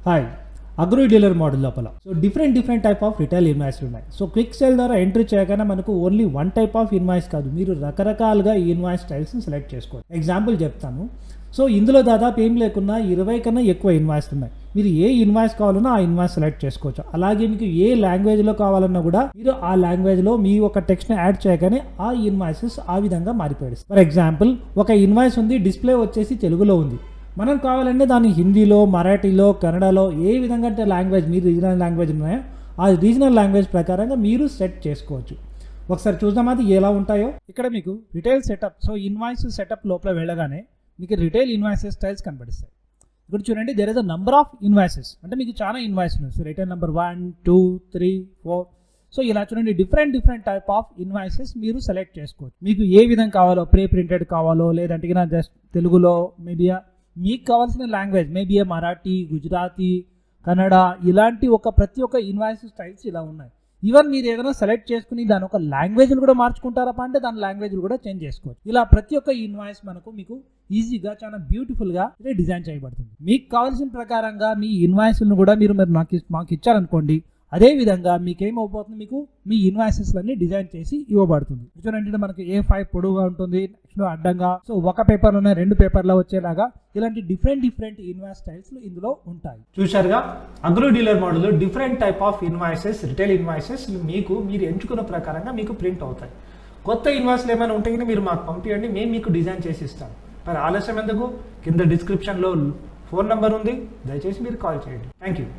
Hi, agro dealer model లోపల different type of retail ఇన్వాయిస్లు ఉన్నాయి. So quick sale ద్వారా entry చేయగానే మనకు only one type of invoice కాదు, మీరు రకరకాలుగా ఈ ఇన్వాయిస్ స్టైల్స్ని సెలెక్ట్ చేసుకోవచ్చు. ఎగ్జాంపుల్ చెప్తాను. సో ఇందులో దాదాపు ఏం లేకున్నా 20 కన్నా ఎక్కువ ఇన్వాయిస్ ఉన్నాయి. మీరు ఏ ఇన్వాయిస్ కావాలన్నా ఆ ఇన్వాయిస్ సెలెక్ట్ చేసుకోవచ్చు. అలాగే మీకు ఏ లాంగ్వేజ్లో కావాలన్నా కూడా మీరు ఆ లాంగ్వేజ్లో మీ ఒక టెక్స్ట్ని యాడ్ చేయగానే ఆ ఇన్వాయిసెస్ ఆ విధంగా మారిపోయాయి. ఫర్ ఎగ్జాంపుల్, ఒక ఇన్వాయిస్ ఉంది, డిస్ప్లే వచ్చేసి తెలుగులో ఉంది. మనం కావాలంటే దాన్ని హిందీలో, మరాఠీలో, కన్నడలో ఏ విధంగా అంటే లాంగ్వేజ్ మీరు రీజనల్ లాంగ్వేజ్ ఉన్నాయో ఆ రీజనల్ లాంగ్వేజ్ ప్రకారంగా మీరు సెట్ చేసుకోవచ్చు. ఒకసారి చూద్దాం అది ఎలా ఉంటాయో. ఇక్కడ మీకు retail setup, so invoice setup లోపల వెళ్ళగానే మీకు రిటైల్ ఇన్వాయిసెస్ స్టైల్స్ కనబడిస్తాయి. ఇక్కడ చూడండి, there is a number of invoices, అంటే మీకు చాలా ఇన్వాయిస్ ఉన్నాయి. So retail number 1, 2, 3, 4. సో ఇలా చూడండి, డిఫరెంట్ టైప్ ఆఫ్ ఇన్వాయిసెస్ మీరు సెలెక్ట్ చేసుకోవచ్చు. మీకు ఏ విధంగా కావాలో, ప్రీ ప్రింటెడ్ కావాలో, లేదంటే జస్ట్ తెలుగులో, మేబీ మీకు కావాల్సిన లాంగ్వేజ్ మేబీ మరాఠీ, గుజరాతీ, కన్నడ, ఇలాంటి ప్రతి ఒక్క ఇన్వాయిస్ స్టైల్స్ ఇలా ఉన్నాయి. ఈవెన్ మీరు ఏదైనా సెలెక్ట్ చేసుకుని దాని ఒక లాంగ్వేజ్లు కూడా మార్చుకుంటారా అంటే దాని లాంగ్వేజ్లు కూడా చేంజ్ చేసుకోవచ్చు. ఇలా ప్రతి ఒక్క ఇన్వాయిస్ మీకు ఈజీగా చాలా బ్యూటిఫుల్గా డిజైన్ చేయబడుతుంది. మీకు కావాల్సిన ప్రకారంగా మీ ఇన్వాయిస్లను కూడా మీరు మాకు ఇచ్చారనుకోండి, అదే విధంగా మీకేమవుతుంది, మీకు మీ ఇన్వాయిసెస్లన్నీ డిజైన్ చేసి ఇవ్వబడుతుంది. చూడండి, మనకి A5 పొడవుగా ఉంటుంది, నెక్స్ట్ అడ్డంగా, సో ఒక పేపర్లోనే 2 పేపర్లో వచ్చేలాగా ఇలాంటి డిఫరెంట్ ఇన్వాయిస్ స్టైల్స్ ఇందులో ఉంటాయి. చూశారుగా, agro dealer model different type of invoices, retail invoices మీరు ఎంచుకున్న ప్రకారంగా మీకు ప్రింట్ అవుతాయి. కొత్త ఇన్వాయిస్లు ఏమైనా ఉంటే మీరు మాకు పంపించండి, మేము మీకు డిజైన్ చేసి ఇస్తాం. మరి ఆలస్యం ఎందుకు, కింద డిస్క్రిప్షన్లో ఫోన్ నెంబర్ ఉంది, దయచేసి మీరు కాల్ చేయండి. Thank you.